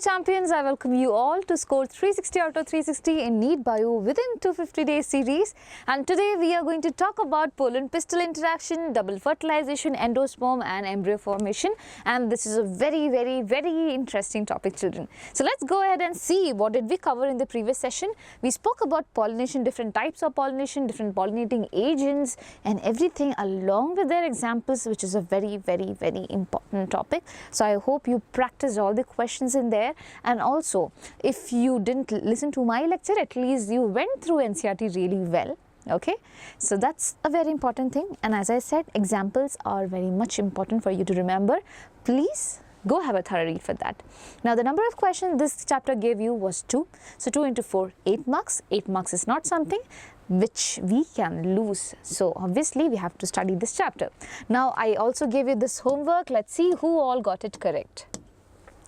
champions, I welcome you all to score 360 out of 360 in NEET Bio within 250 days series. And today we are going to talk about Pollen-Pistil Interaction, double fertilization, endosperm and embryo formation. And this is a very interesting topic, children. So let's go ahead and see what did we cover in the previous session. We spoke about pollination, different types of pollination, different pollinating agents and everything along with their examples, which is a very important topic. So I hope you practice all the questions in there, and also if you didn't listen to my lecture, at least you went through NCERT really well. Okay, so that's a very important thing, and as I said, examples are very much important for you to remember. Please go have a thorough read for that. Now the number of questions this chapter gave you was 2. So 2 into 4, 8 marks. 8 marks is not something which we can lose. So obviously we have to study this chapter. Now I also gave you this homework. Let's see who all got it correct.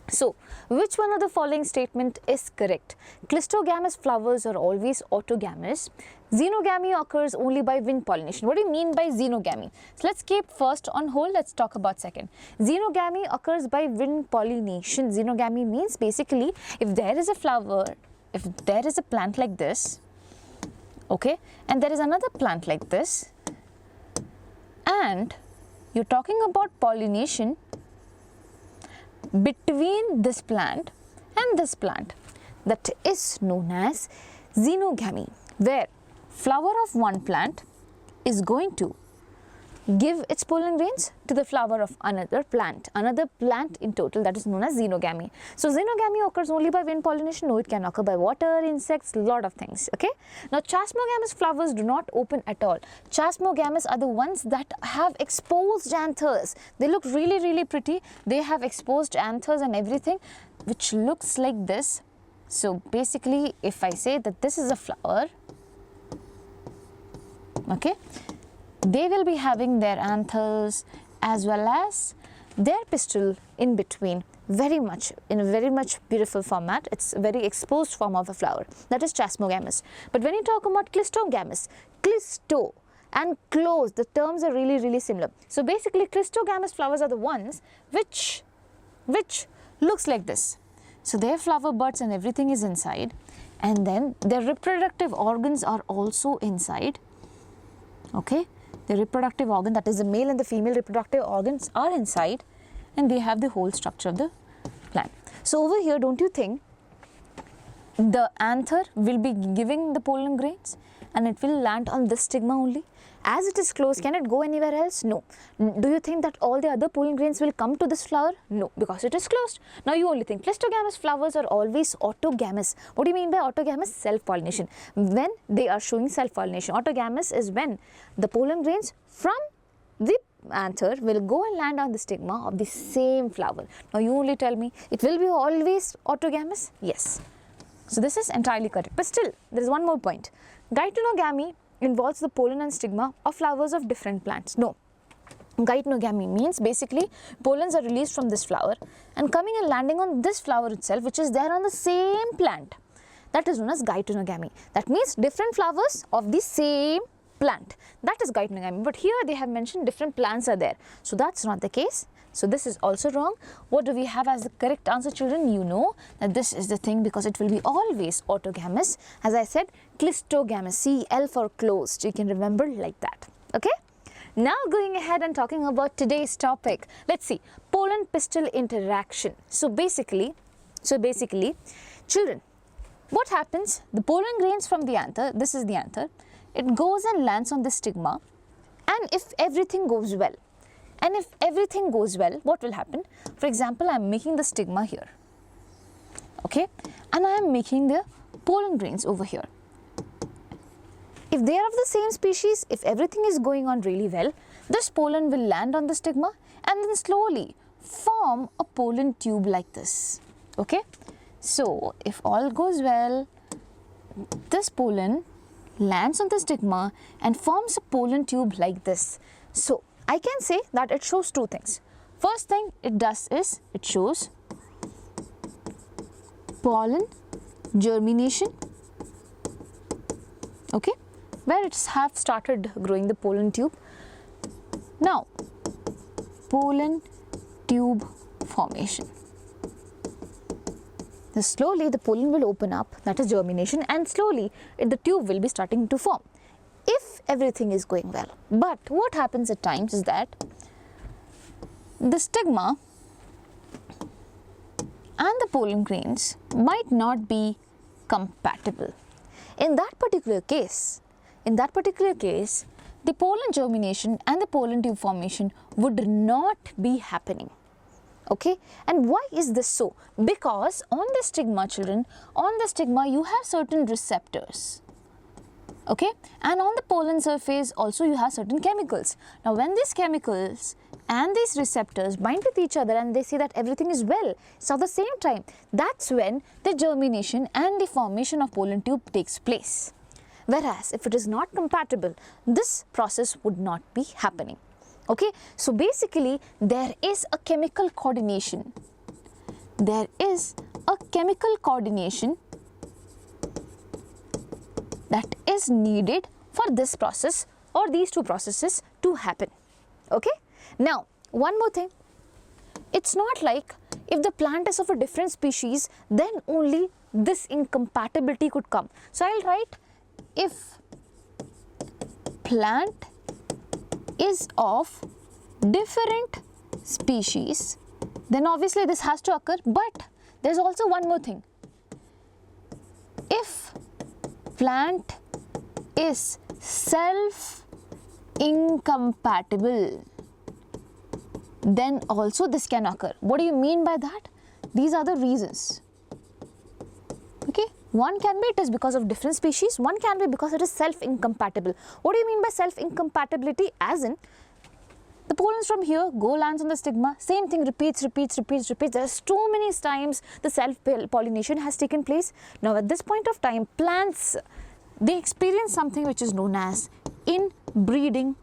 So, which one of the following statement is correct? Clistogamous flowers are always autogamous. Xenogamy occurs only by wind pollination. What do you mean by xenogamy? So, let's keep first on hold. Let's talk about second. Xenogamy occurs by wind pollination. Xenogamy means basically if there is a flower, if there is a plant like this, okay, and there is another plant like this, and you're talking about pollination between this plant and this plant, that is known as xenogamy, where flower of one plant is going to give its pollen grains to the flower of another plant in total, that is known as xenogamy. So xenogamy occurs only by wind pollination. No, it can occur by water, insects, lot of things. Okay. Now chasmogamous flowers do not open at all. Chasmogamous are the ones that have exposed anthers. They look really pretty. They have exposed anthers and everything, which looks like this. So basically, if I say that this is a flower, okay, they will be having their anthers as well as their pistil in between, in a very much beautiful format. It's a very exposed form of a flower, that is chasmogamous. But when you talk about clistogamous, clisto and close, the terms are really similar. So basically clistogamous flowers are the ones which looks like this. So their flower buds and everything is inside, and then their reproductive organs are also inside. Okay, the reproductive organ, that is the male and the female reproductive organs, are inside, and they have the whole structure of the plant. So over here, don't you think the anther will be giving the pollen grains and it will land on this stigma only? As it is closed, can it go anywhere else? No. Do you think that all the other pollen grains will come to this flower? No, because it is closed. Now you only think clistogamous flowers are always autogamous. What do you mean by autogamous? Self-pollination. When they are showing self-pollination. Autogamous is when the pollen grains from the anther will go and land on the stigma of the same flower. Now you only tell me, it will be always autogamous? Yes. So this is entirely correct. But still, there is one more point. Geitonogamy involves the pollen and stigma of flowers of different plants. No. Geitonogamy means basically pollens are released from this flower and coming and landing on this flower itself, which is there on the same plant. That is known as geitonogamy. That means different flowers of the same plant. That is geitonogamy. But here they have mentioned different plants are there. So that's not the case. So this is also wrong. What do we have as the correct answer, children? You know that this is the thing, because it will be always autogamous. As I said, clistogamous, C-L for closed. You can remember like that. Okay. Now going ahead and talking about today's topic. Let's see, pollen-pistil interaction. So basically, children, what happens? The pollen grains from the anther, this is the anther, it goes and lands on the stigma, and if everything goes well, what will happen? For example, I am making the stigma here, okay, and I am making the pollen grains over here. If they are of the same species, if everything is going on really well, this pollen will land on the stigma and then slowly form a pollen tube like this, okay. So if all goes well, this pollen lands on the stigma and forms a pollen tube like this. So I can say that it shows two things. First thing it does is it shows pollen germination, okay, where it's have started growing the pollen tube. Now pollen tube formation. slowly the pollen will open up, that is germination, and slowly the tube will be starting to form if everything is going well. But what happens at times is that the stigma and the pollen grains might not be compatible. In that particular case, the pollen germination and the pollen tube formation would not be happening. Okay, and why is this so? Because on the stigma, children, on the stigma you have certain receptors. Okay, and on the pollen surface also you have certain chemicals. Now when these chemicals and these receptors bind with each other and they say that everything is well, so at the same time, that's when the germination and the formation of pollen tube takes place. Whereas if it is not compatible, this process would not be happening. Okay, so basically there is a chemical coordination. There is a chemical coordination that is needed for this process or these two processes to happen. Okay, now one more thing, it's not like if the plant is of a different species then only this incompatibility could come. So I'll write if plant is of different species, then obviously this has to occur, but there's also one more thing. If plant is self-incompatible, then also this can occur. What do you mean by that? These are the reasons. Okay, one can be it is because of different species, one can be because it is self-incompatible. What do you mean by self-incompatibility? As in, the pollens from here go lands on the stigma, same thing repeats. There are so many times the self-pollination has taken place. Now at this point of time, plants, they experience something which is known as inbreeding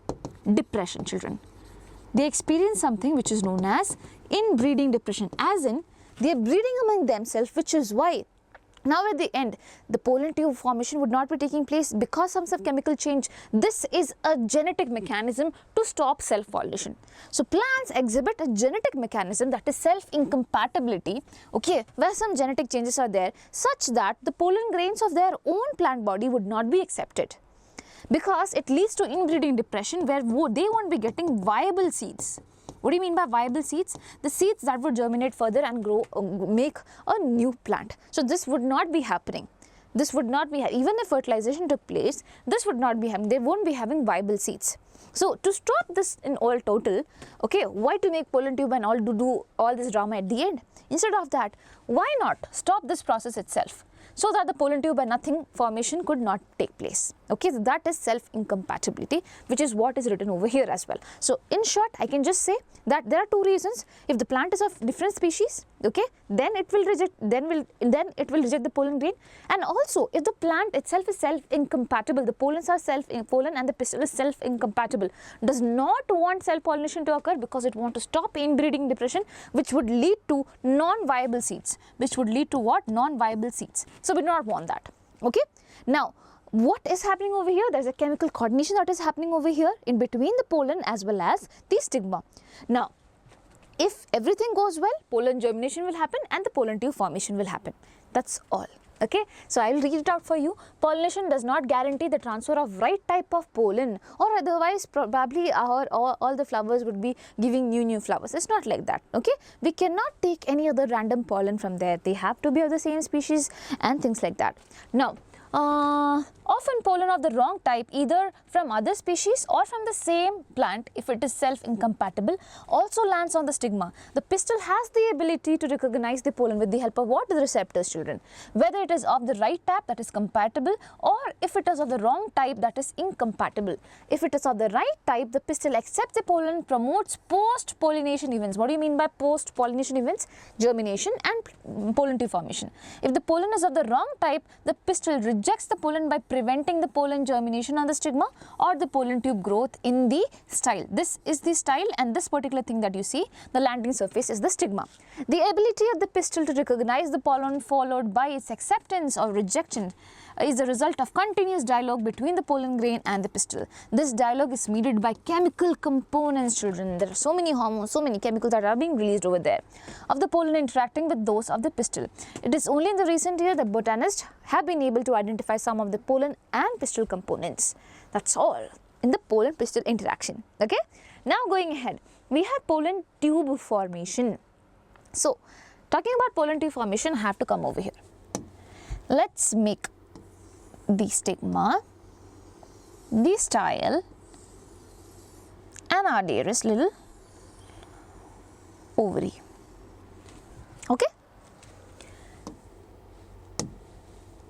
depression, children. They experience something which is known as inbreeding depression, as in they are breeding among themselves, which is why now at the end the pollen tube formation would not be taking place because of some chemical change. This is a genetic mechanism to stop self-pollination. So plants exhibit a genetic mechanism, that is self-incompatibility, okay, where some genetic changes are there such that the pollen grains of their own plant body would not be accepted, because it leads to inbreeding depression where they won't be getting viable seeds. What do you mean by viable seeds? The seeds that would germinate further and grow, make a new plant. So this would not be happening. This would not be, even if fertilization took place, this would not be happening. They won't be having viable seeds. So to stop this in all total, okay, why to make pollen tube and all to do all this drama at the end? Instead of that, why not stop this process itself, so that the pollen tube and nothing formation could not take place. Okay, so that is self-incompatibility, which is what is written over here as well. So in short, I can just say that there are two reasons. If the plant is of different species, okay, then it will reject, then it will reject the pollen grain. And also if the plant itself is self-incompatible, the pollens are pollen and the pistil is self-incompatible, does not want self-pollination to occur because it wants to stop inbreeding depression, which would lead to non-viable seeds, which would lead to what? Non-viable seeds. So we do not want that. Okay, now what is happening over here? There is a chemical coordination that is happening over here in between the pollen as well as the stigma. Now if everything goes well, pollen germination will happen and the pollen tube formation will happen. That's all. Okay, so I will read it out for you. Pollination does not guarantee the transfer of right type of pollen, or otherwise probably all the flowers would be giving new flowers. It's not like that. Okay, we cannot take any other random pollen from there. They have to be of the same species and things like that. Now often pollen of the wrong type, either from other species or from the same plant, if it is self-incompatible, also lands on the stigma. The pistil has the ability to recognize the pollen with the help of what? The receptors, children. Whether it is of the right type, that is compatible, or if it is of the wrong type, that is incompatible. If it is of the right type, the pistil accepts the pollen, promotes post-pollination events. What do you mean by post-pollination events? Germination and pollen tube formation. If the pollen is of the wrong type, the pistil rejects rejects the pollen by preventing the pollen germination on the stigma or the pollen tube growth in the style. This is the style, and this particular thing that you see, the landing surface, is the stigma. The ability of the pistil to recognize the pollen followed by its acceptance or rejection is the result of continuous dialogue between the pollen grain and the pistil. This dialogue is mediated by chemical components, children. There are so many hormones, so many chemicals that are being released over there of the pollen interacting with those of the pistil. It is only in the recent year that botanists have been able to identify some of the pollen and pistil components. That's all in the pollen-pistil interaction. Okay. Now going ahead, we have pollen tube formation. So talking about pollen tube formation, I have to come over here. Let's make the stigma, the style, and our dearest little ovary. Okay.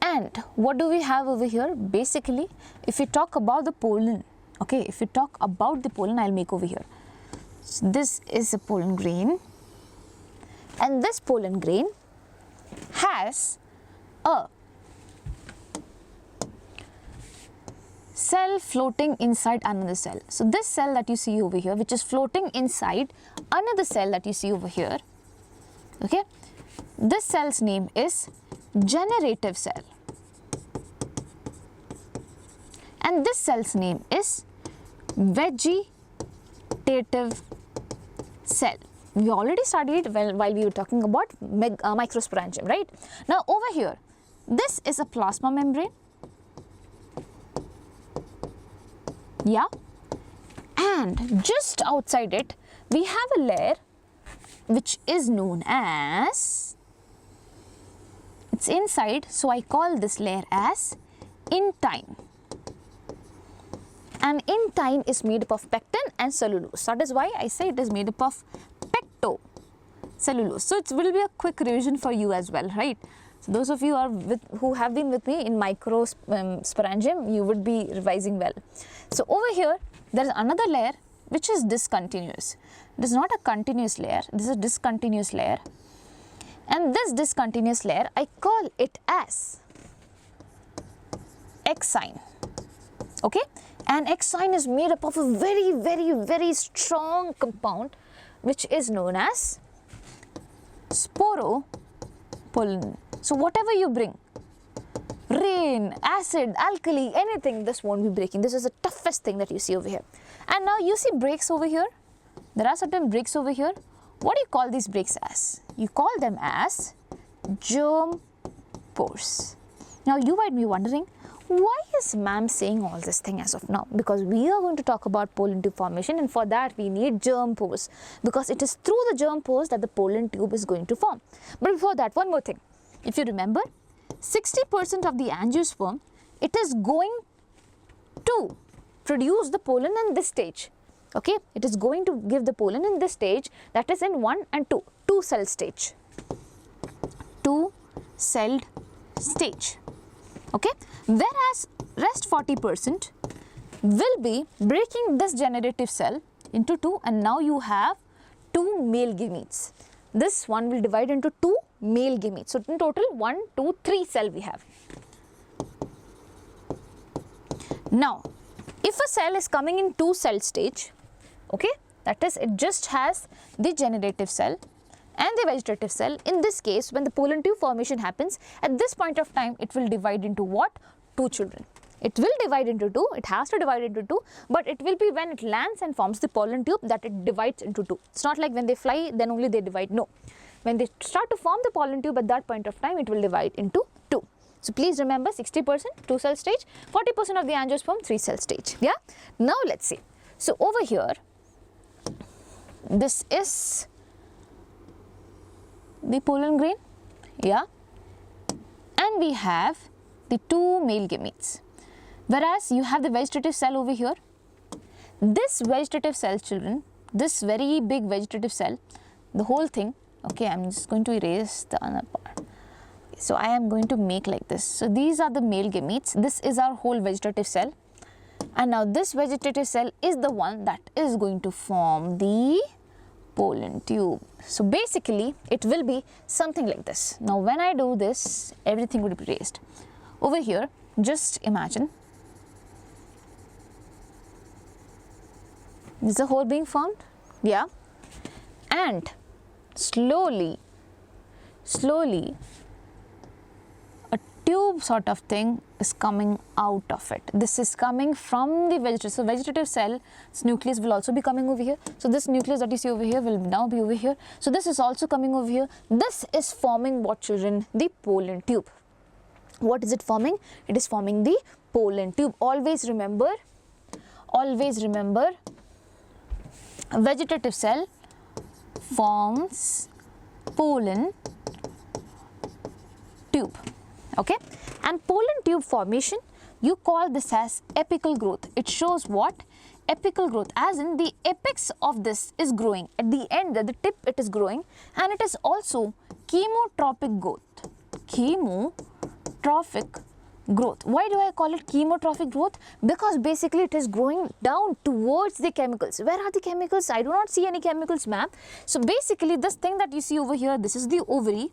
And what do we have over here? Basically, if we talk about the pollen, okay, if we talk about the pollen, I'll make over here. So this is a pollen grain, and this pollen grain has a cell floating inside another cell. So this cell that you see over here, which is floating inside another cell that you see over here, okay, this cell's name is generative cell, and this cell's name is vegetative cell. We already studied it while we were talking about microsporangium, right? Now over here, this is a plasma membrane. Yeah, and just outside it we have a layer which is known as, it's inside, so I call this layer as intine. And intine is made up of pectin and cellulose. That is why I say it is made up of pectocellulose. So it will be a quick revision for you as well, right? So those of you who have been with me in microsporangium, you would be revising well. So over here, there is another layer which is discontinuous. It is not a continuous layer, this is a discontinuous layer. And this discontinuous layer, I call it as exine. Okay? And exine is made up of a very strong compound which is known as sporopollen. So whatever you bring, rain, acid, alkali, anything, this won't be breaking. This is the toughest thing that you see over here. And now you see breaks over here. There are certain breaks over here. What do you call these breaks as? You call them as germ pores. Now you might be wondering, why is ma'am saying all this thing as of now? Because we are going to talk about pollen tube formation, and for that we need germ pores, because it is through the germ pores that the pollen tube is going to form. But before that, one more thing. If you remember, 60% of the angiosperm, it is going to produce the pollen in this stage. Okay, it is going to give the pollen in this stage, that is in 1 and 2, two-cell stage. Two-celled stage. Okay, whereas rest 40% will be breaking this generative cell into two, and now you have two male gametes. This one will divide into two male gametes. So in total 1, 2, 3 cell we have. Now if a cell is coming in two cell stage, okay, that is, it just has the generative cell and the vegetative cell. In this case, when the pollen tube formation happens, at this point of time it will divide into what? Two children. It will divide into two, it has to divide into two, but it will be when it lands and forms the pollen tube that it divides into two. It's not like when they fly then only they divide, no. When they start to form the pollen tube, at that point of time it will divide into two. So please remember, 60% two cell stage, 40% of the angiosperm 3 cell stage. Yeah. Now let's see. So over here, this is the pollen grain, yeah, and we have the two male gametes, whereas you have the vegetative cell over here. This vegetative cell, children, this very big vegetative cell, the whole thing, okay, I'm just going to erase the other part. So I am going to make like this. So these are the male gametes, this is our whole vegetative cell, and now this vegetative cell is the one that is going to form the pollen tube. So basically it will be something like this. Now when I do this, everything would be raised. Over here Just imagine. Is the hole being formed? Yeah. And slowly, a tube sort of thing is coming out of it. This is coming from the vegetative. So vegetative cell, its nucleus will also be coming over here. So this nucleus that you see over here will now be over here. So this is also coming over here. This is forming what, children? The pollen tube. What is it forming? It is forming the pollen tube. Always remember, a vegetative cell forms pollen tube. Okay, and pollen tube formation, you call this as apical growth. It shows what? Apical growth, as in the apex of this is growing. At the end, at the tip, it is growing, and it is also chemotrophic growth. Chemotrophic growth. Why do I call it chemotrophic growth? Because basically it is growing down towards the chemicals. Where are the chemicals? I do not see any chemicals, ma'am. So basically this thing that you see over here, this is the ovary,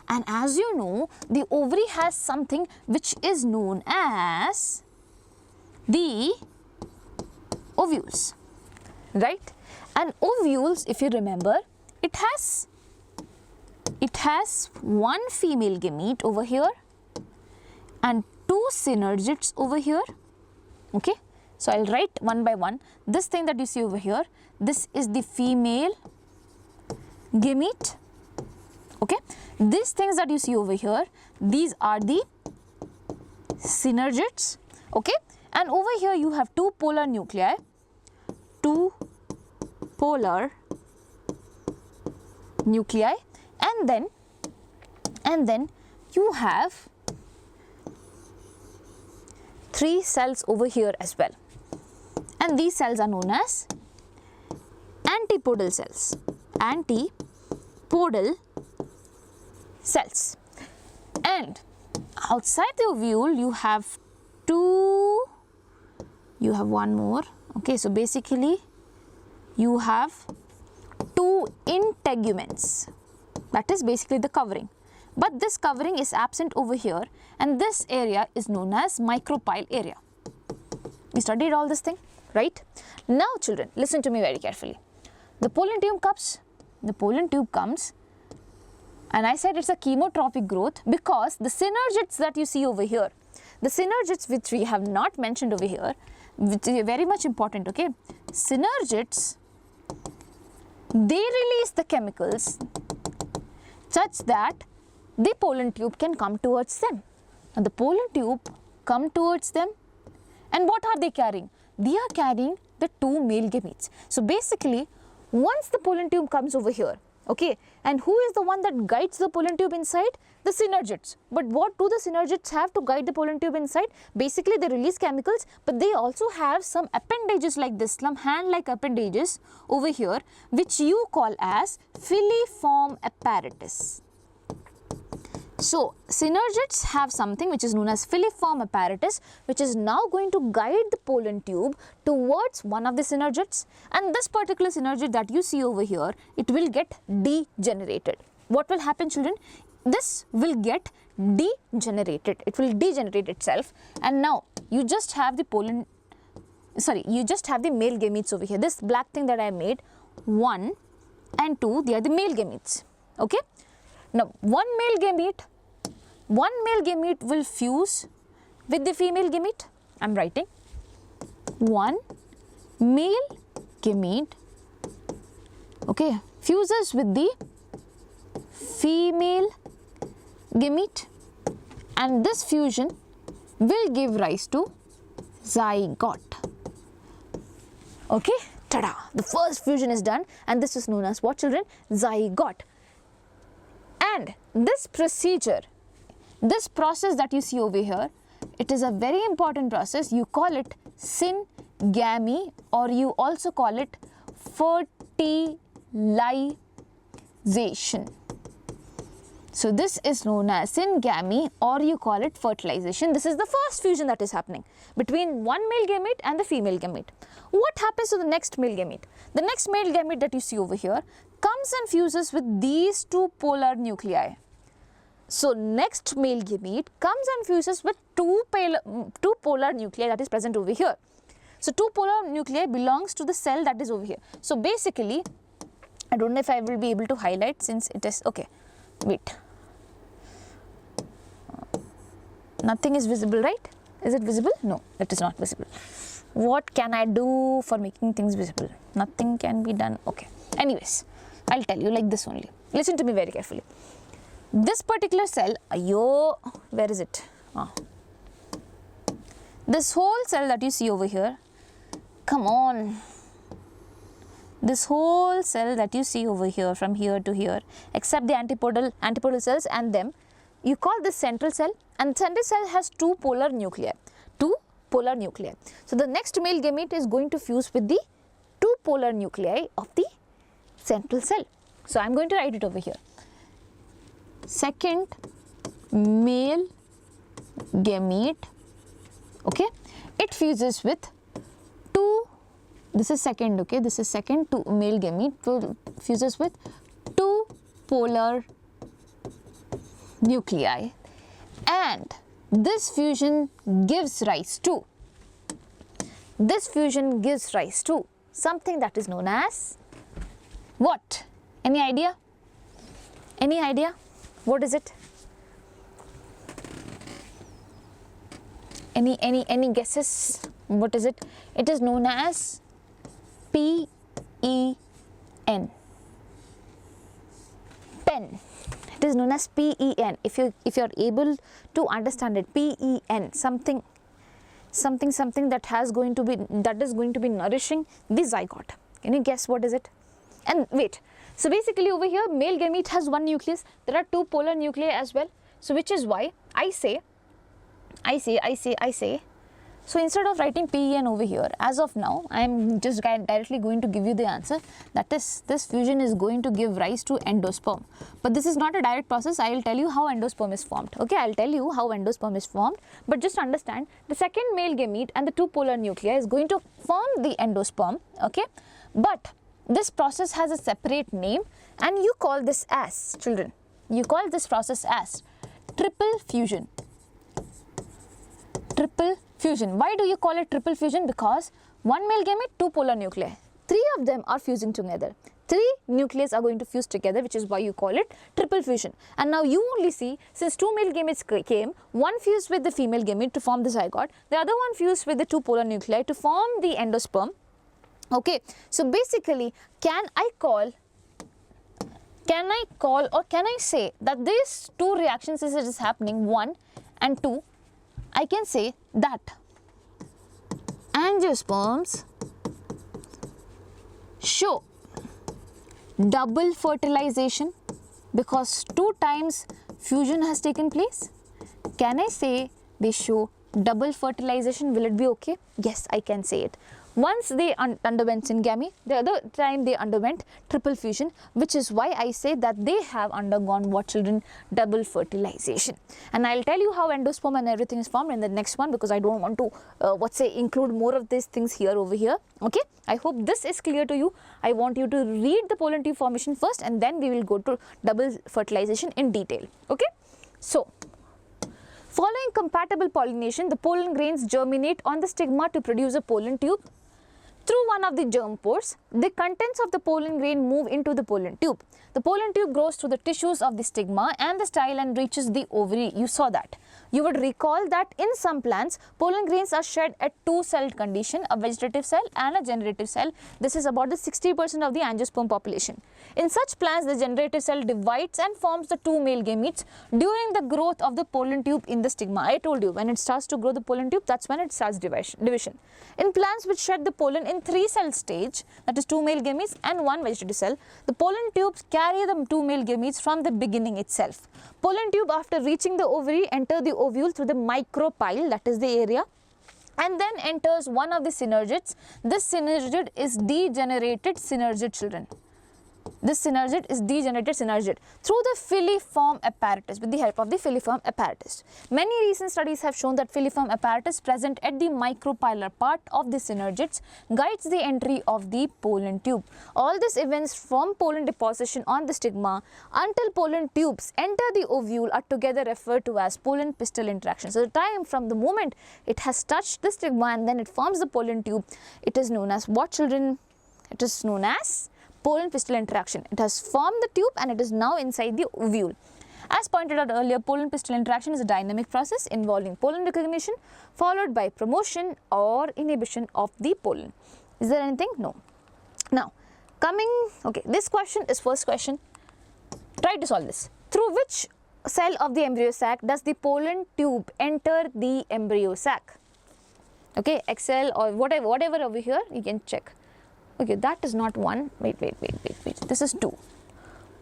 and as you know, the ovary has something which is known as the ovules, right? And ovules, if you remember, it has one female gamete over here and two synergids over here. Okay, so I'll write one by one. This thing that you see over here, this is the female gamete. Okay, these things that you see over here, these are the synergids. Okay, and over here you have two polar nuclei, and then you have three cells over here as well, and these cells are known as antipodal cells. Antipodal cells. And outside the ovule you have one more. Okay, so basically you have two integuments. That is basically the covering. But this covering is absent over here, and this area is known as micropyle area. We studied all this thing, right? Now children, listen to me very carefully. The pollen tube comes, and I said it's a chemotrophic growth because the synergids that you see over here, the synergids which we have not mentioned over here, which is very much important, okay? Synergids, they release the chemicals such that the pollen tube can come towards them. And the pollen tube come towards them, and what are they carrying? They are carrying the two male gametes. So basically, once the pollen tube comes over here, okay, and who is the one that guides the pollen tube inside? The synergids. But what do the synergids have to guide the pollen tube inside? Basically, they release chemicals, but they also have some appendages like this, some hand-like appendages over here, which you call as filiform apparatus. So, synergids have something which is known as filiform apparatus, which is now going to guide the pollen tube towards one of the synergids, and this particular synergid that you see over here, it will get degenerated. What will happen, children? This will get degenerated. It will degenerate itself, and now you just have the male gametes over here. This black thing that I made, 1 and 2, they are the male gametes. Okay. Now, one male gamete will fuse with the female gamete. I am writing one male gamete, okay, fuses with the female gamete, and this fusion will give rise to zygote. Okay, tada! The first fusion is done, and this is known as what, children? Zygote. And this procedure, this process that you see over here, it is a very important process. You call it syngamy, or you also call it fertilization. So this is known as syngamy, or you call it fertilization. This is the first fusion that is happening between one male gamete and the female gamete. What happens to the next male gamete? The next male gamete that you see over here comes and fuses with these two polar nuclei. So next male gamete comes and fuses with two polar nuclei that is present over here. So two polar nuclei belongs to the cell that is over here. So basically, I don't know if I will be able to highlight since it is, okay, wait. Nothing is visible, right? Is it visible? No, it is not visible. What can I do for making things visible? Nothing can be done. Okay. Anyways, I'll tell you like this only. Listen to me very carefully. This particular cell, where is it? This whole cell that you see over here, come on. This whole cell that you see over here, from here to here, except the antipodal cells and them, you call this central cell, and central cell has two polar nuclei. So the next male gamete is going to fuse with the two polar nuclei of the central cell. So I am going to write it over here. Second male gamete, okay, it fuses with two, this is second, okay, this is second, two male gamete fuses with two polar nuclei, and this fusion gives rise to something that is known as what? Any idea? Any idea? What is it? Any guesses? What is it? It is known as PEN. Pen. It is known as PEN. If you are able to understand it, PEN, something that is going to be nourishing the zygote. Can you guess what is it? And wait. So basically over here, male gamete has one nucleus. There are two polar nuclei as well. So which is why I say. So instead of writing PEN over here, as of now, I am just directly going to give you the answer. That is, this fusion is going to give rise to endosperm. But this is not a direct process. I will tell you how endosperm is formed. Okay, I will tell you how endosperm is formed. But just understand, the second male gamete and the two polar nuclei is going to form the endosperm. Okay, but this process has a separate name, and you call this as, children, you call this process as triple fusion. Triple fusion. Why do you call it triple fusion? Because one male gamete, two polar nuclei. Three of them are fusing together. Three nuclei are going to fuse together, which is why you call it triple fusion. And now you only see, since two male gametes came, one fused with the female gamete to form the zygote, the other one fused with the two polar nuclei to form the endosperm. Okay, so basically, can I say that these two reactions is happening, 1 and 2, I can say that angiosperms show double fertilization because 2 times fusion has taken place. Can I say they show double fertilization? Will it be okay? Yes, I can say it. Once they underwent syngamy, the other time they underwent triple fusion, which is why I say that they have undergone what, children? Double fertilization. And I'll tell you how endosperm and everything is formed in the next one, because I don't want to include more of these things here over here. Okay, I hope this is clear to you. I want you to read the pollen tube formation first, and then we will go to double fertilization in detail. Okay, so following compatible pollination, the pollen grains germinate on the stigma to produce a pollen tube. Through one of the germ pores, the contents of the pollen grain move into the pollen tube. The pollen tube grows through the tissues of the stigma and the style and reaches the ovary. You saw that. You would recall that in some plants, pollen grains are shed at 2-celled condition, a vegetative cell and a generative cell. This is about the 60% of the angiosperm population. In such plants, the generative cell divides and forms the 2 male gametes during the growth of the pollen tube in the stigma. I told you, when it starts to grow the pollen tube, that's when it starts division. In plants which shed the pollen in 3-cell stage, that is 2 male gametes and 1 vegetative cell, the pollen tubes carry the 2 male gametes from the beginning itself. Pollen tube, after reaching the ovary, enter the ovule through the micropyle, that is the area, and then enters one of the synergids. This synergid is degenerated synergid, children. This synergid is degenerated synergid through the filiform apparatus, with the help of the filiform apparatus. Many recent studies have shown that filiform apparatus present at the micropylar part of the synergids guides the entry of the pollen tube. All these events from pollen deposition on the stigma until pollen tubes enter the ovule are together referred to as pollen-pistil interaction. So the time from the moment it has touched the stigma and then it forms the pollen tube, it is known as what, children? It is known as pollen-pistil interaction. It has formed the tube and it is now inside the ovule. As pointed out earlier, pollen-pistil interaction is a dynamic process involving pollen recognition followed by promotion or inhibition of the pollen. Is there anything? No. Now, this question is first question. Try to solve this. Through which cell of the embryo sac does the pollen tube enter the embryo sac? Okay, Excel or whatever over here, you can check. Okay, that is not one. Wait. This is 2.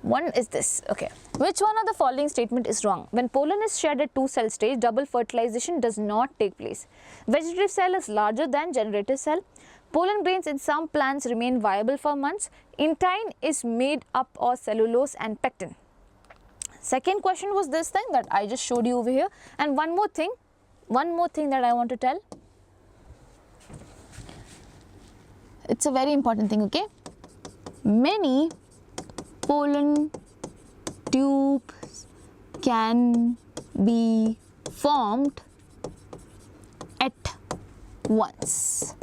One is this. Okay. Which one of the following statement is wrong? When pollen is shed at 2-cell stage, double fertilization does not take place. Vegetative cell is larger than generative cell. Pollen grains in some plants remain viable for months. Intine is made up of cellulose and pectin. Second question was this thing that I just showed you over here. And one more thing that I want to tell. It's a very important thing, okay? Many pollen tubes can be formed at once.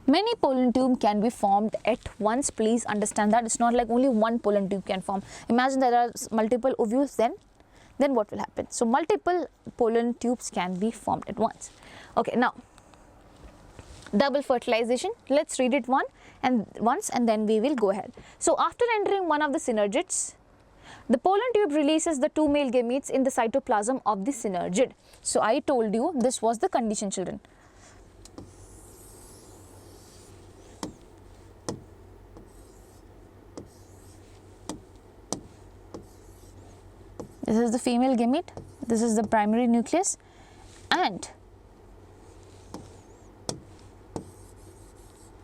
Many pollen tube can be formed at once. Please understand that it's not like only one pollen tube can form. Imagine there are multiple ovules, then what will happen? So multiple pollen tubes can be formed at once. Okay, now double fertilization. Let's read it once and then we will go ahead. So after entering one of the synergids, the pollen tube releases the 2 male gametes in the cytoplasm of the synergid. So I told you this was the condition, children. This is the female gamete, this is the primary nucleus, and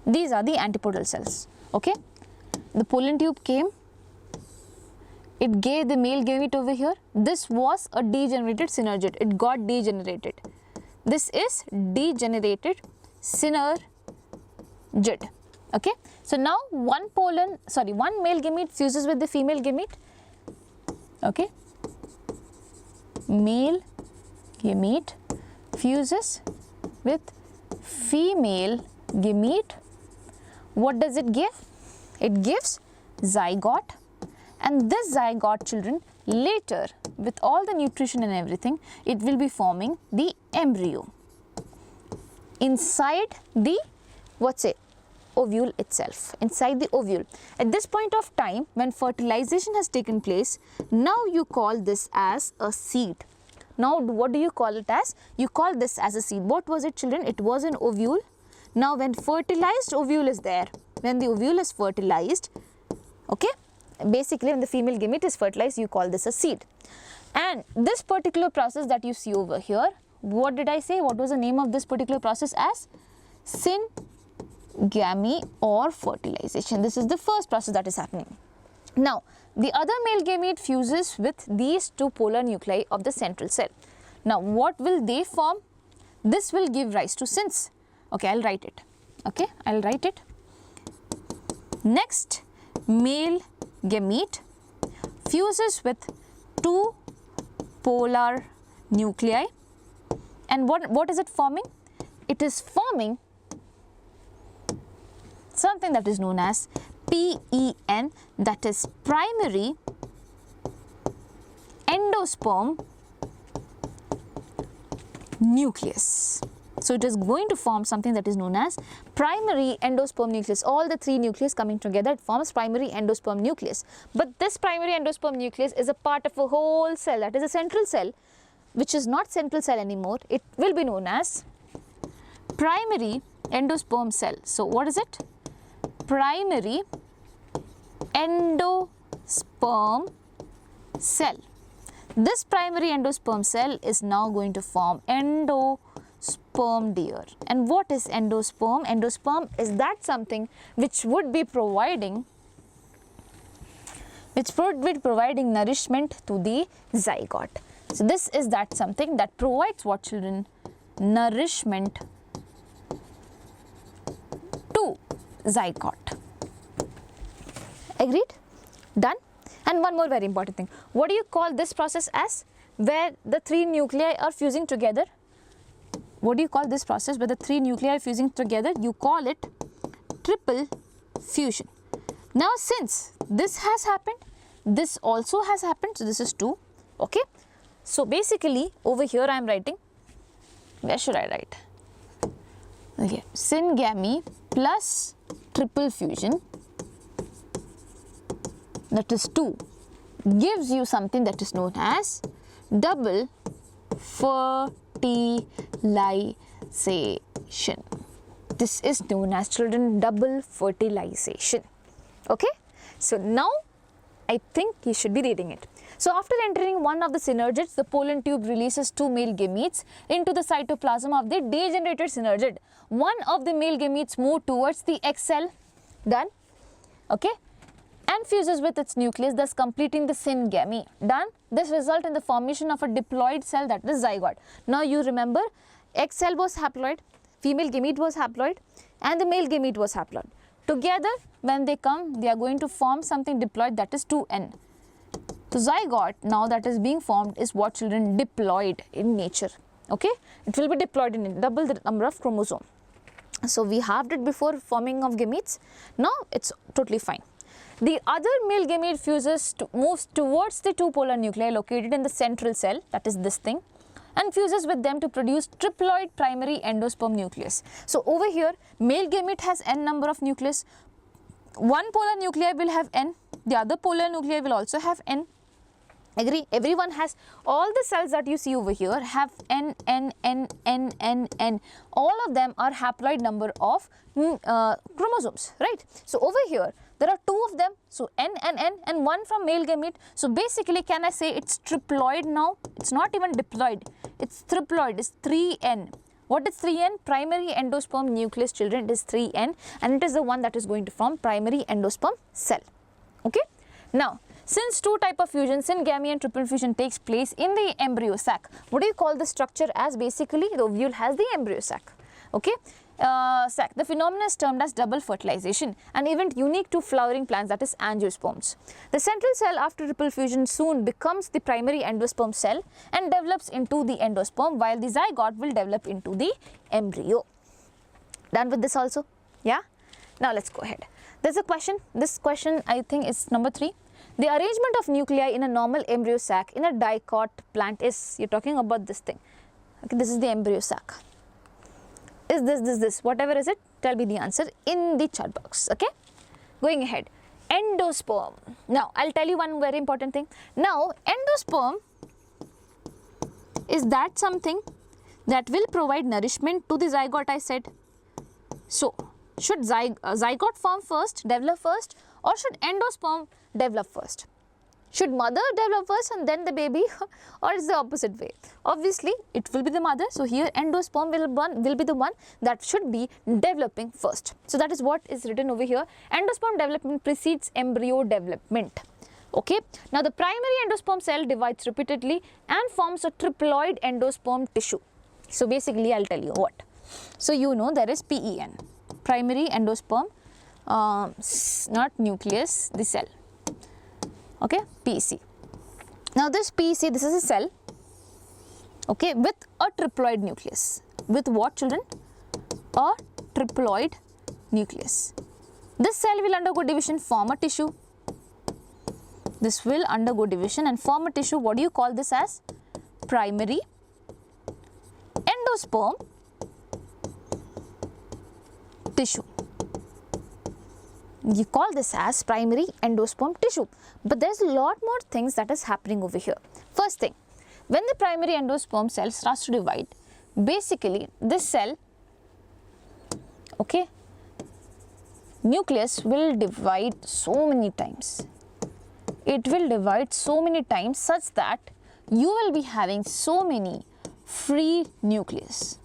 these are the antipodal cells. Okay, the pollen tube came, it gave the male gamete over here. This was a degenerated synergid, it got degenerated. This is degenerated synergid. Okay, so now one male gamete fuses with the female gamete. Okay, male gamete fuses with female gamete. What does it give? It gives zygote, and this zygote, children, later with all the nutrition and everything, it will be forming the embryo inside the ovule itself, inside the ovule. At this point of time, when fertilization has taken place, now you call this as a seed. Now what do you call it as? You call this as a seed. What was it, children? It was an ovule. Now when fertilized ovule is there, when the ovule is fertilized, okay, basically when the female gamete is fertilized, you call this a seed. And this particular process that you see over here, what did I say? What was the name of this particular process? As syngamy or fertilization. This is the first process that is happening. Now the other male gamete fuses with these 2 polar nuclei of the central cell. Now what will they form? This will give rise to sins. Okay, I'll write it. Okay, I'll write it. Next, male gamete fuses with 2 polar nuclei, and what is it forming? It is forming something that is known as PEN, that is primary endosperm nucleus. So it is going to form something that is known as primary endosperm nucleus. All the 3 nucleus coming together, it forms primary endosperm nucleus. But this primary endosperm nucleus is a part of a whole cell, that is a central cell, which is not central cell anymore. It will be known as primary endosperm cell. So what is it? Primary endosperm cell. This primary endosperm cell is now going to form endosperm deer. And what is endosperm? Endosperm is that something which would be providing which would be providing nourishment to the zygote. So this is that something that provides what, children? Nourishment to zygote. Agreed? Done? And one more very important thing. What do you call this process as? Where the 3 nuclei are fusing together. What do you call this process where the 3 nuclei are fusing together? You call it triple fusion. Now since this has happened, this also has happened, so this is 2, okay. So basically over here I am writing, where should I write? Okay, syngamy plus triple fusion, that is 2, gives you something that is known as double fertilization. This is known as, children, double fertilization. Okay, so now I think you should be reading it. So after entering one of the synergids, the pollen tube releases 2 male gametes into the cytoplasm of the degenerated synergid. One of the male gametes move towards the egg cell, done, okay, and fuses with its nucleus, thus completing the syngamy, done. This results in the formation of a diploid cell, that is zygote. Now you remember, egg cell was haploid, female gamete was haploid, and the male gamete was haploid. Together, when they come, they are going to form something diploid, that is 2N. The zygote now that is being formed is what, children? Diploid in nature. Okay, it will be diploid in double the number of chromosomes. So we halved it before forming of gametes. Now it's totally fine. The other male gamete fuses moves towards the 2 polar nuclei located in the central cell, that is this thing, and fuses with them to produce triploid primary endosperm nucleus. So over here, male gamete has n number of nucleus. One polar nuclei will have n, the other polar nuclei will also have n. Agree? Everyone has, all the cells that you see over here have n. All of them are haploid number of chromosomes, right? So over here, there are 2 of them, so n and 1 from male gamete. So basically, can I say it's triploid now? It's not even diploid, it's triploid, it's 3n. What is 3n? Primary endosperm nucleus, children, it is 3n, and it is the one that is going to form primary endosperm cell. Okay. Now, since 2 type of fusion, syngamy and triple fusion, takes place in the embryo sac, what do you call the structure as? Basically, the ovule has the embryo sac. Okay. Sac. The phenomenon is termed as double fertilization, an event unique to flowering plants, that is angiosperms. The central cell after triple fusion soon becomes the primary endosperm cell and develops into the endosperm, while the zygote will develop into the embryo. Done with this also? Yeah? Now let's go ahead. There's a question. This question I think is number 3. The arrangement of nuclei in a normal embryo sac in a dicot plant is, you're talking about this thing. Okay, this is the embryo sac. Is this, whatever is it, tell me the answer in the chat box, okay? Going ahead, endosperm. Now, I'll tell you one very important thing. Now, endosperm is that something that will provide nourishment to the zygote, I said. So, should zygote form first, develop first, or should endosperm develop first? Should mother develop first and then the baby, or is the opposite way? Obviously, it will be the mother. So here endosperm will be the one that should be developing first. So that is what is written over here. Endosperm development precedes embryo development. Okay. Now the primary endosperm cell divides repeatedly and forms a triploid endosperm tissue. So basically, I'll tell you what. So you know there is PEN, primary endosperm, not nucleus, the cell. Okay, PEC. Now this PEC, this is a cell, okay, with a triploid nucleus. With what, children? A triploid nucleus. This cell will undergo division, form a tissue. This will undergo division and form a tissue. What do you call this as? Primary endosperm tissue. You call this as primary endosperm tissue. But there's a lot more things that is happening over here. First thing, when the primary endosperm cell starts to divide, basically this cell, okay, nucleus will divide so many times. It will divide so many times such that you will be having so many free nucleus.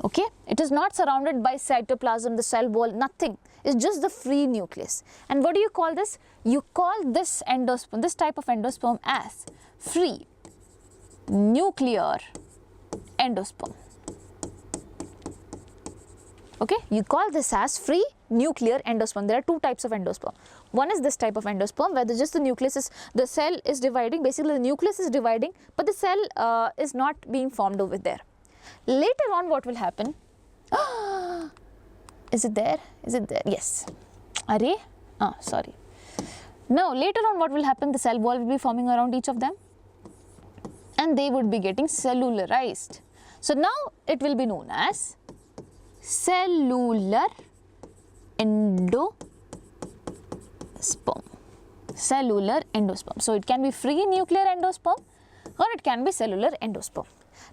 Okay, it is not surrounded by cytoplasm, the cell wall, nothing. is just the free nucleus. And what do you call this? You call this endosperm, this type of endosperm, as free nuclear endosperm. Okay, you call this as free nuclear endosperm. There are two types of endosperm. One is this type of endosperm where just the nucleus is, the cell is dividing, basically the nucleus is dividing, but the cell is not being formed over there. Later on, what will happen? Is it there? Is it there? Yes. Array? Sorry. Now, later on, what will happen? The cell wall will be forming around each of them and they would be getting cellularized. So, now it will be known as cellular endosperm. Cellular endosperm. So, it can be free nuclear endosperm or it can be cellular endosperm.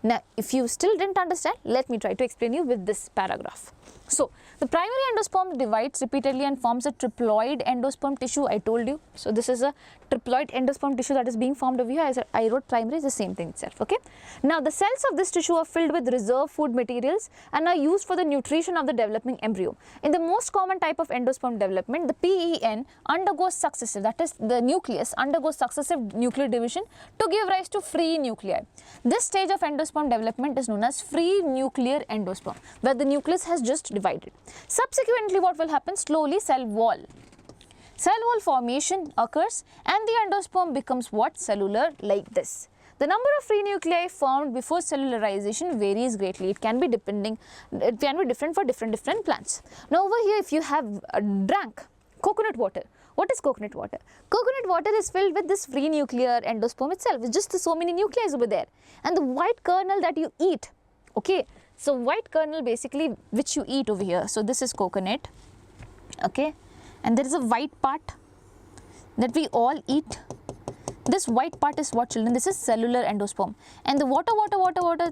Now, if you still didn't understand, let me try to explain you with this paragraph. So, the primary endosperm divides repeatedly and forms a triploid endosperm tissue, I told you. So, this is a triploid endosperm tissue that is being formed over here. I wrote primary is the same thing itself, okay. Now, the cells of this tissue are filled with reserve food materials and are used for the nutrition of the developing embryo. In the most common type of endosperm development, the PEN undergoes successive, that is the nucleus undergoes successive nuclear division to give rise to free nuclei. This stage of endosperm development is known as free nuclear endosperm, where the nucleus has just divided. Subsequently, what will happen? Slowly, cell wall formation occurs and the endosperm becomes what? Cellular, like this. The number of free nuclei formed before cellularization varies greatly. It can be different for different plants. Now, over here, if you have drank coconut water, what is coconut water? Coconut water is filled with this free nuclear endosperm itself. It's just so many nuclei over there. And the white kernel that you eat, okay. So, white kernel basically which you eat over here. So, this is coconut, okay, and there is a white part that we all eat. This white part is what, children? This is cellular endosperm, and the water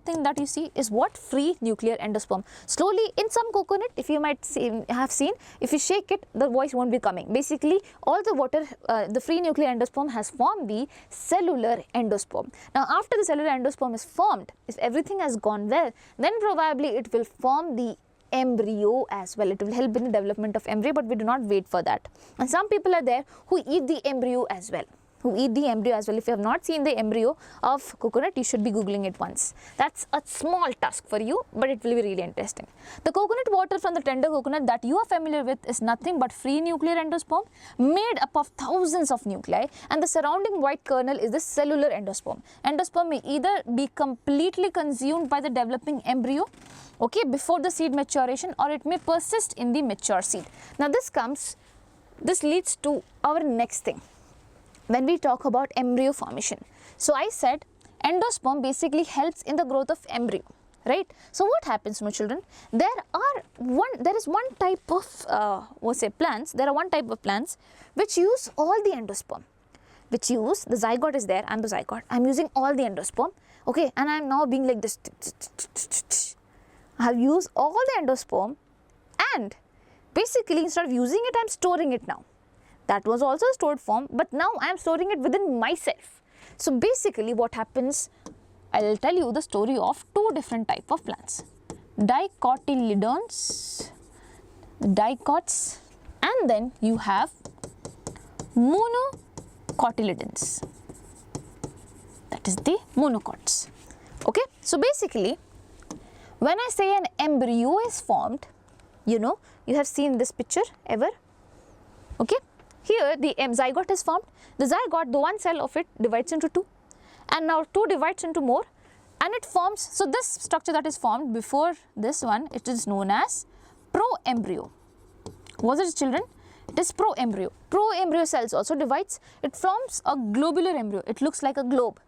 thing that you see is what? Free nuclear endosperm. Slowly, in some coconut, if you might have seen, if you shake it, the voice won't be coming. Basically, all the water, the free nuclear endosperm has formed the cellular endosperm. Now, after the cellular endosperm is formed, if everything has gone well, then probably it will form the embryo as well. It will help in the development of embryo, but we do not wait for that. And some people are there who eat the embryo as well. If you have not seen the embryo of coconut, you should be googling it once. That's a small task for you, but it will be really interesting. The coconut water from the tender coconut that you are familiar with is nothing but free nuclear endosperm made up of thousands of nuclei, and the surrounding white kernel is the cellular endosperm. Endosperm may either be completely consumed by the developing embryo, okay, before the seed maturation, or it may persist in the mature seed. Now, this leads to our next thing. When we talk about embryo formation. So, I said endosperm basically helps in the growth of embryo, right? So, what happens, no children? There is one type of plants, there are one type of plants which use all the endosperm, which use, the zygote is there, I am the zygote, I am using all the endosperm, okay, and I am now being like this, I have used all the endosperm, and basically instead of using it, I am storing it now. That was also a stored form, but now I am storing it within myself. So, basically what happens, I will tell you the story of two different type of plants. Dicotyledons, dicots, and then you have monocotyledons, that is the monocots, okay. So, basically when I say an embryo is formed, you know, you have seen this picture ever, okay. Here the zygote is formed. The zygote, the one cell of it divides into two, and now two divides into more, and it forms. So, this structure that is formed before this one, it is known as proembryo. Was it, children? It is proembryo. Proembryo cells also divides. It forms a globular embryo. It looks like a globe.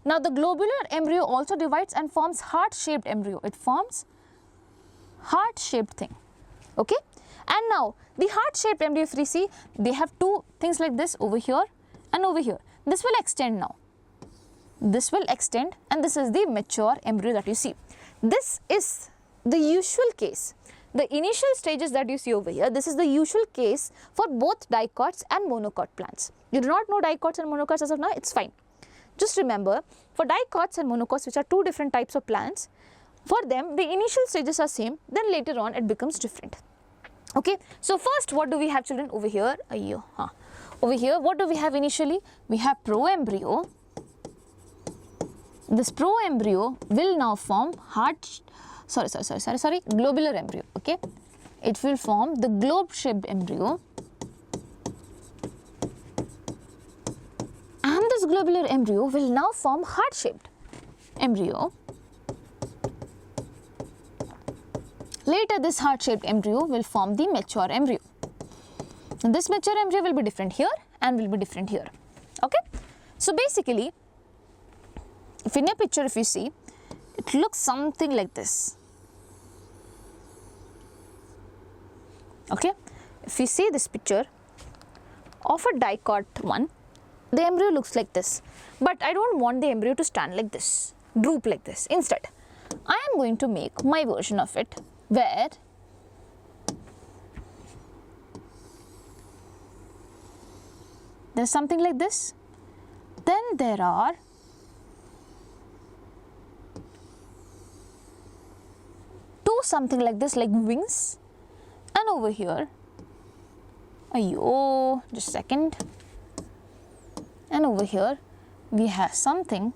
Now, the globular embryo also divides and forms heart-shaped embryo. It forms heart-shaped thing, okay. And now, the heart-shaped embryo, if we see, they have two things like this over here and over here. This will extend now. This will extend, and this is the mature embryo that you see. This is the usual case. The initial stages that you see over here, this is the usual case for both dicots and monocot plants. You do not know dicots and monocots as of now, it's fine. Just remember, for dicots and monocots, which are two different types of plants, for them, the initial stages are same, then later on it becomes different. Okay, so first what do we have, children, over here? Over here what do we have initially? We have proembryo. This proembryo will now form globular embryo. Okay, it will form the globe shaped embryo, and this globular embryo will now form heart shaped embryo. Later this heart shaped embryo will form the mature embryo. And this mature embryo will be different here and will be different here. Okay, so basically, if in a picture, if you see, it looks something like this. Okay, if you see this picture of a dicot one, the embryo looks like this, but I don't want the embryo to stand like this, droop like this. Instead, I am going to make my version of it, where there is something like this, then there are two something like this, like wings, and over here, just a second, and over here we have something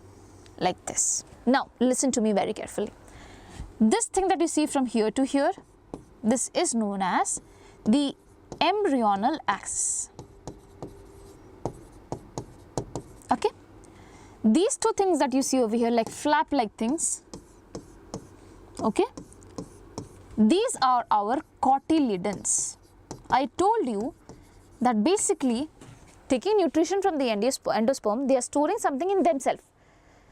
like this. Now listen to me very carefully. This thing that you see from here to here, this is known as the embryonal axis. Okay, these two things that you see over here, like flap like things, okay, these are our cotyledons. I told you that basically taking nutrition from the endosperm, they are storing something in themselves.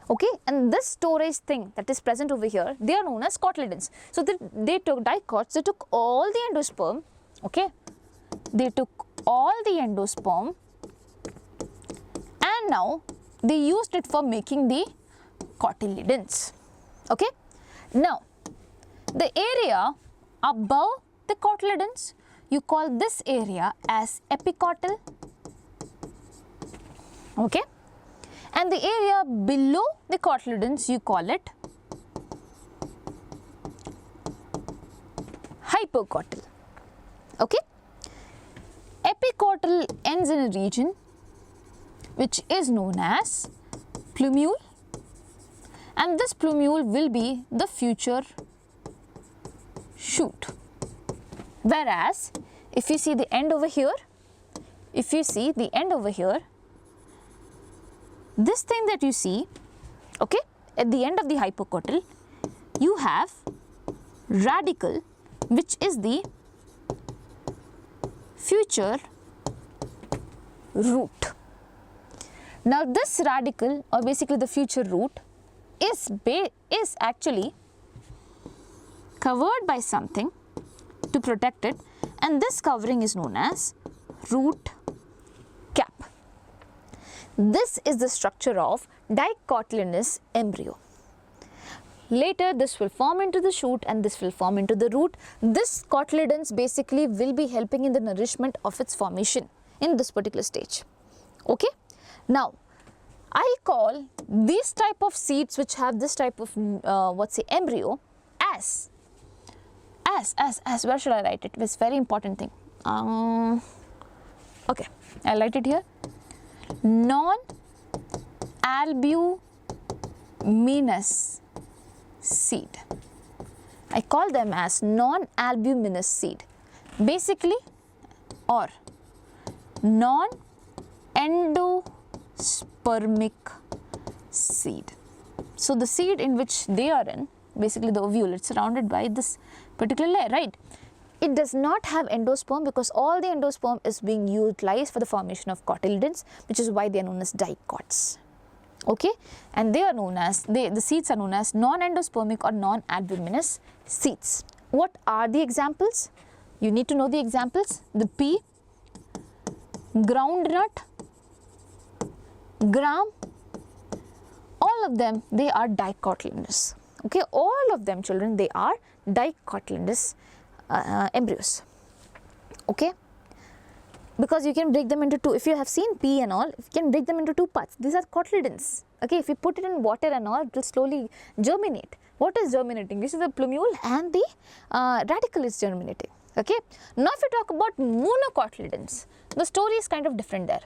Okay, and this storage thing that is present over here, they are known as cotyledons. So they took dicots, they took all the endosperm, okay, they took all the endosperm, and now they used it for making the cotyledons. Okay, now the area above the cotyledons, you call this area as epicotyl. Okay, and the area below the cotyledons, you call it hypocotyl. Okay, epicotyl ends in a region which is known as plumule, and this plumule will be the future shoot. Whereas if you see the end over here, this thing that you see, okay, at the end of the hypocotyl, you have radicle, which is the future root. Now this radicle, or basically the future root, is actually covered by something to protect it, and this covering is known as root cap. This is the structure of dicotyledonous embryo. Later this will form into the shoot and this will form into the root. This cotyledons basically will be helping in the nourishment of its formation in this particular stage. Okay, now I call these type of seeds which have this type of embryo as where should I write it? It's very important thing. Okay, I'll write it here. Non-albuminous seed. I call them as non-albuminous seed, basically, or non-endospermic seed. So the seed in which they are in, basically the ovule, it's surrounded by this particular layer, right? It does not have endosperm because all the endosperm is being utilized for the formation of cotyledons, which is why they are known as dicots. Okay, and they are known as, the seeds are known as non-endospermic or non-albuminous seeds. What are the examples? You need to know the examples. The pea, groundnut, gram, all of them, they are dicotyledonous. Okay, all of them, children, they are dicotyledonous embryos. Okay, because you can break them into two. If you have seen pea and all, you can break them into two parts. These are cotyledons. Okay, if you put it in water and all, it will slowly germinate. What is germinating? This is the plumule and the radicle is germinating. Okay. Now if we talk about monocotyledons, the story is kind of different there.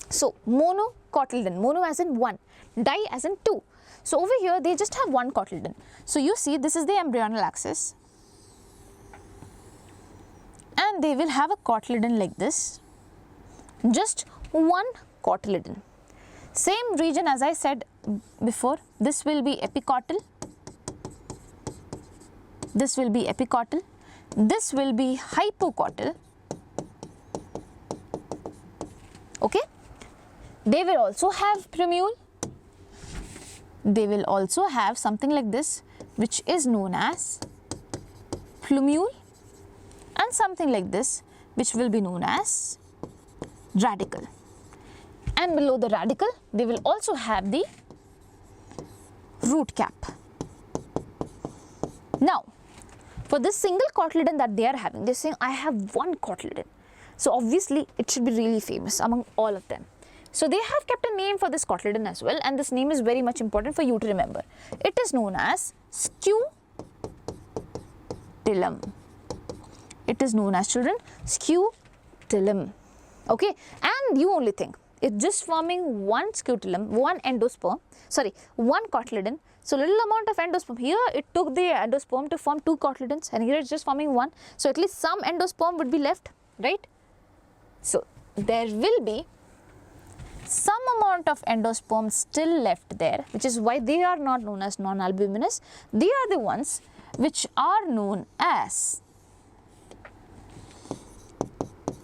So monocotyledon, mono as in one, di as in two. So over here they just have one cotyledon. So you see this is the embryonal axis and they will have a cotyledon like this, just one cotyledon. Same region as I said before, this will be epicotyl, this will be epicotyl, this will be hypocotyl. Okay. They will also have plumule. They will also have something like this, which is known as plumule, and something like this, which will be known as radicle. And below the radicle, they will also have the root cap. Now, for this single cotyledon that they are having, they are saying, I have one cotyledon. So obviously, it should be really famous among all of them. So they have kept a name for this cotyledon as well, and this name is very much important for you to remember. It is known as scutellum. It is known as, children, scutellum. Okay, and you only think it's just forming one scutellum, one endosperm, sorry, one cotyledon. So little amount of endosperm. Here it took the endosperm to form two cotyledons, and here it's just forming one. So at least some endosperm would be left, right? So there will be some amount of endosperm still left there, which is why they are not known as non-albuminous. They are the ones which are known as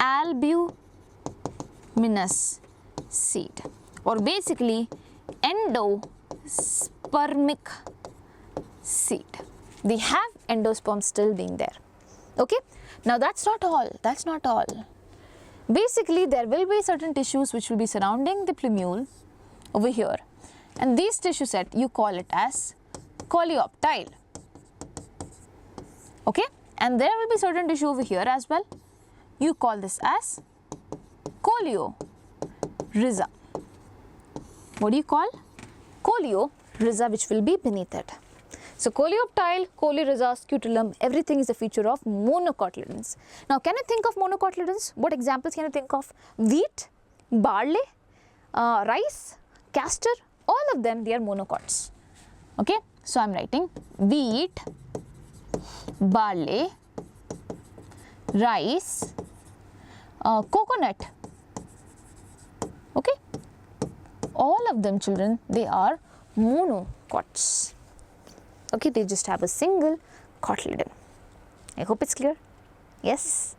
albuminous seed, or basically endospermic seed. They have endosperm still being there. Okay. Now that's not all. That's not all. Basically, there will be certain tissues which will be surrounding the plumule over here, and these tissue set you call it as coleoptile. Okay, and there will be certain tissue over here as well. You call this as coleorhiza. What do you call? Coleorhiza, which will be beneath it. So coleoptile, coleorhiza, scutellum, everything is a feature of monocotyledons. Now can you think of monocotyledons? What examples can you think of? Wheat, barley, rice, castor, all of them, they are monocots. Okay, so I am writing wheat, barley, rice, coconut. Okay, all of them, children, they are monocots. Okay, they just have a single cotyledon. I hope it's clear. Yes.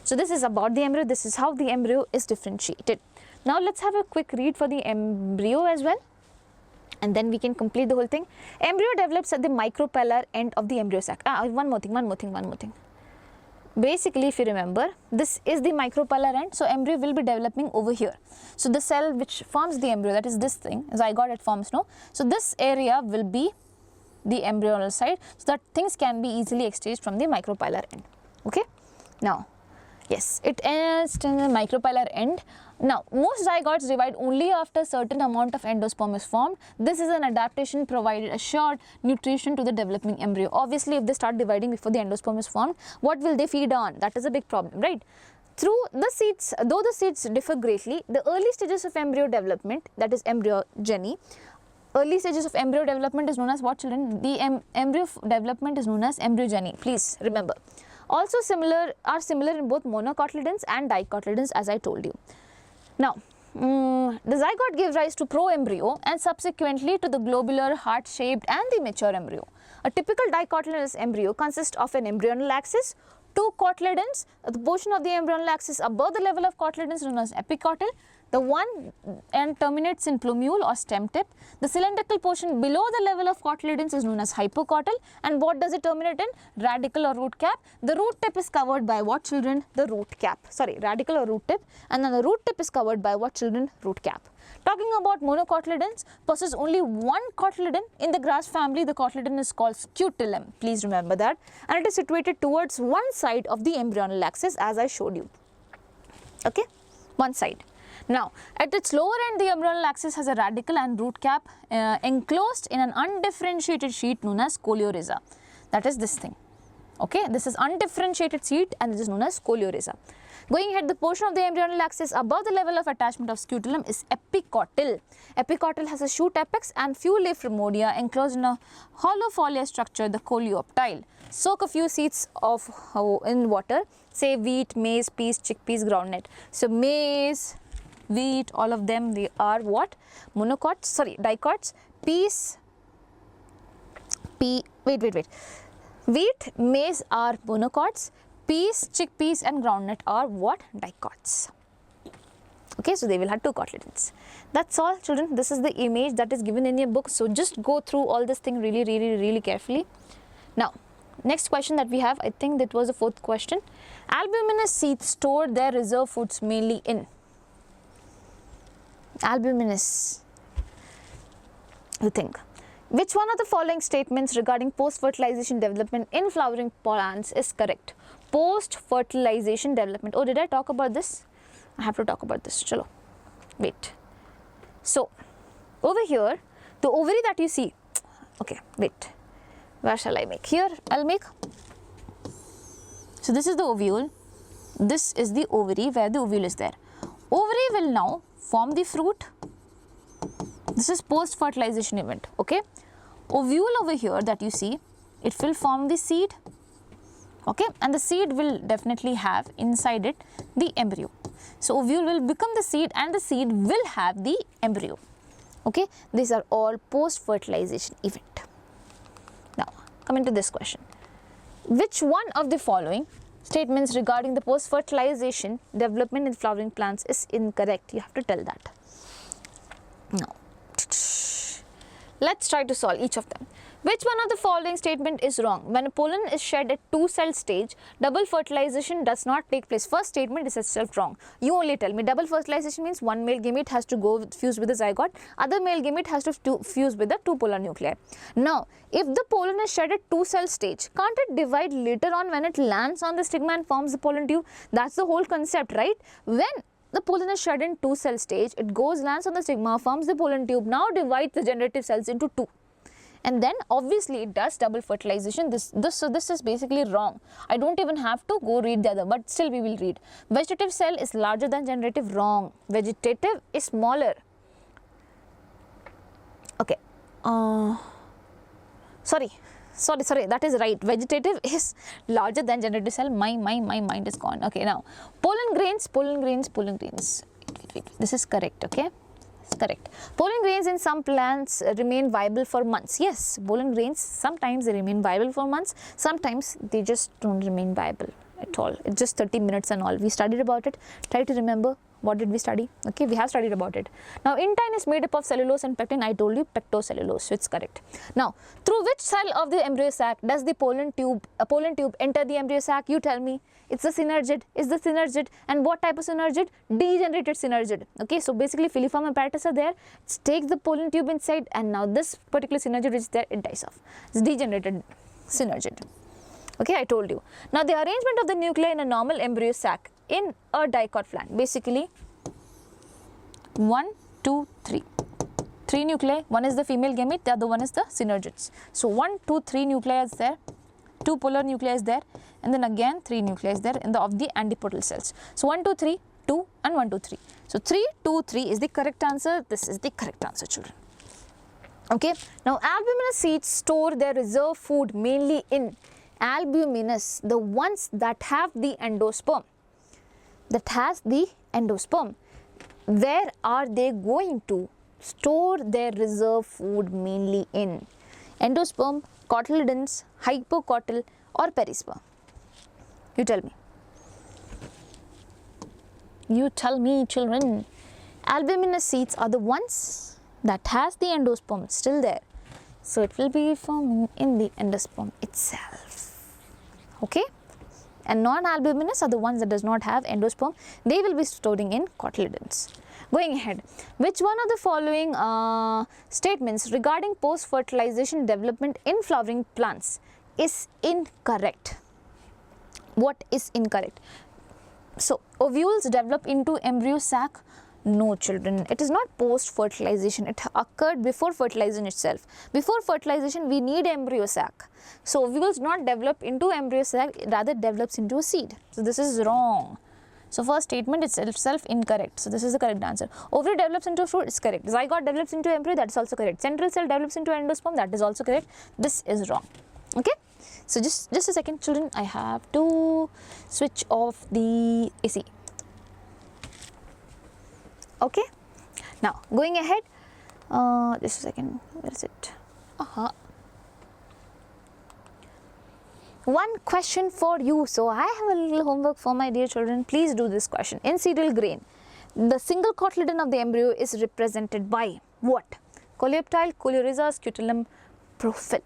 So this is about the embryo. This is how the embryo is differentiated. Now let's have a quick read for the embryo as well, and then we can complete the whole thing. Embryo develops at the micropellar end of the embryo sac. One more thing. Basically, if you remember, this is the micropellar end, so embryo will be developing over here. So the cell which forms the embryo, that is this thing, zygote, it forms, no? So this area will be the embryonal side, so that things can be easily exchanged from the micropellar end. Okay. Now, yes, it ends in the micropellar end. Now, most zygotes divide only after certain amount of endosperm is formed. This is an adaptation provided assured nutrition to the developing embryo. Obviously, if they start dividing before the endosperm is formed, what will they feed on? That is a big problem, right? Through the seeds, though the seeds differ greatly, the early stages of embryo development, that is embryogeny, early stages of embryo development is known as what, children? The embryo development is known as embryogeny. Please remember. Also similar in both monocotyledons and dicotyledons, as I told you. Now, the zygote gives rise to proembryo and subsequently to the globular, heart-shaped and the mature embryo. A typical dicotyledonous embryo consists of an embryonal axis, two cotyledons, the portion of the embryonal axis above the level of cotyledons is known as epicotyl. The one end terminates in plumule or stem tip. The cylindrical portion below the level of cotyledons is known as hypocotyl. And what does it terminate in? Radicle or root cap. The root tip is covered by what, children? The root cap. Sorry, radicle or root tip. And then the root tip is covered by what, children? Root cap. Talking about monocotyledons, possess only one cotyledon. In the grass family, the cotyledon is called scutellum. Please remember that. And it is situated towards one side of the embryonal axis, as I showed you. Okay, one side. Now, at its lower end, the embryonal axis has a radicle and root cap enclosed in an undifferentiated sheet known as coleorhiza. That is this thing. Okay, this is undifferentiated seed and it is known as coleorhiza. Going ahead, the portion of the embryonal axis above the level of attachment of scutellum is epicotyl. Epicotyl has a shoot apex and few leaf primodia enclosed in a hollow folia structure, the coleoptile. Soak a few seeds of in water, say wheat, maize, peas, chickpeas, groundnut. So maize, wheat, all of them, they are what? Monocots, sorry, dicots. Peas, wait. Wheat, maize are monocots. Peas, chickpeas and groundnut are what? Dicots. Okay, so they will have two cotyledons. That's all, children. This is the image that is given in your book. So just go through all this thing really carefully. Now, next question that we have, I think that was the fourth question. Albuminous seeds store their reserve foods mainly in. Albuminous. You think. Which one of the following statements regarding post-fertilization development in flowering plants is correct? Post-fertilization development. Oh, did I talk about this? I have to talk about this. Chalo. Wait. So, over here, the ovary that you see. Okay, wait. Where shall I make? Here, I'll make. So, this is the ovule. This is the ovary where the ovule is there. Ovary will now form the fruit. This is post-fertilization event. Okay. Ovule over here that you see, it will form the seed. Okay, and the seed will definitely have inside it the embryo. So ovule will become the seed and the seed will have the embryo. Okay, these are all post-fertilization event. Now, coming to this question. Which one of the following statements regarding the post-fertilization development in flowering plants is incorrect? You have to tell that. Now, let's try to solve each of them. Which one of the following statement is wrong? When a pollen is shed at two-cell stage, double fertilization does not take place. First statement is itself wrong. You only tell me double fertilization means one male gamete has to go fuse with the zygote, other male gamete has to fuse with the two polar nuclei. Now, if the pollen is shed at two-cell stage, can't it divide later on when it lands on the stigma and forms the pollen tube? That's the whole concept, right? When the pollen is shed in two-cell stage, it goes, lands on the stigma, forms the pollen tube, now divides the generative cells into two. And then obviously it does double fertilization. So this is basically wrong. I don't even have to go read the other, but still we will read. Vegetative cell is larger than generative. Wrong. Vegetative is smaller. Okay. Sorry, that is right. Vegetative is larger than generative cell. My mind is gone. Okay, now pollen grains. Wait. This is correct, okay? Correct. Pollen grains in some plants remain viable for months. Yes, pollen grains sometimes they remain viable for months, sometimes they just don't remain viable at all. It's just 30 minutes and all. We studied about it. Try to remember what did we study. Okay, we have studied about it. Now, intine is made up of cellulose and pectin. I told you pectocellulose, so it's correct. Now, through which cell of the embryo sac does the pollen tube enter the embryo sac? You tell me. It's the synergid. Is the synergid, and what type of synergid? Degenerated synergid. Okay, so basically filiform apparatus are there. It takes the pollen tube inside, and now this particular synergid which is there, it dies off. It's degenerated synergid. Okay, I told you. Now, the arrangement of the nuclei in a normal embryo sac in a dicot plant, basically 1, 2, 3. 3 nuclei. One is the female gamete, the other one is the synergids. So 1, 2, 3 nuclei is there. 2 polar nuclei is there, and then again 3 nuclei is there in the of the antipodal cells. So 1, 2, 3, 2 and 1, 2, 3. So 3, 2, 3 is the correct answer. This is the correct answer, children. Okay. Now, albuminous seeds store their reserve food mainly in albuminous, the ones that have the endosperm. Where are they going to store their reserve food mainly in? Endosperm, cotyledons, hypocotyl or perisperm? You tell me. You tell me, children. Albuminous seeds are the ones that has the endosperm still there. So it will be forming in the endosperm itself. Okay? And non-albuminous are the ones that does not have endosperm. They will be storing in cotyledons. Going ahead, which one of the following statements regarding post-fertilization development in flowering plants is incorrect? What is incorrect? So, ovules develop into embryo sac No children, it is not post fertilization, it occurred before fertilization itself. Before fertilization we need embryo sac. So ovules not develop into embryo sac, rather develops into a seed. So this is wrong. So first statement is itself incorrect. So this is the correct answer. Ovary develops into fruit is correct. Zygote develops into embryo, that is also correct. Central cell develops into endosperm, that is also correct. This is wrong. Okay. So just a second children, I have to switch off the AC. Okay. Now going ahead, just a second, where is it? One question for you. So I have a little homework for my dear children. Please do this question. In cereal grain, the single cotyledon of the embryo is represented by what? Coleoptile, coleorhiza, scutellum, profile.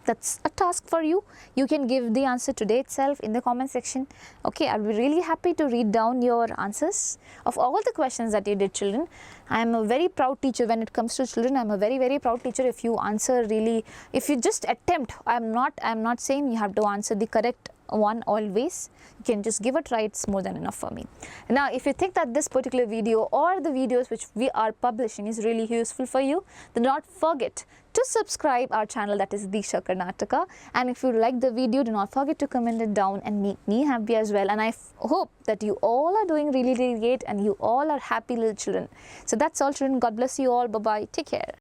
That's a task for you. You can give the answer today itself in the comment section. Okay, I'll be really happy to read down your answers of all the questions that you did, children. I am a very proud teacher when it comes to children. I am a very proud teacher if you answer really, if you just attempt. I am not saying you have to answer the correct one always. You can just give a try, it's more than enough for me. Now if you think that this particular video or the videos which we are publishing is really useful for you, then do not forget to subscribe our channel, that is Disha Karnataka, and if you like the video, do not forget to comment it down and make me happy as well. And I hope that you all are doing really great and you all are happy little children. So that's all children, God bless you all, bye bye, take care.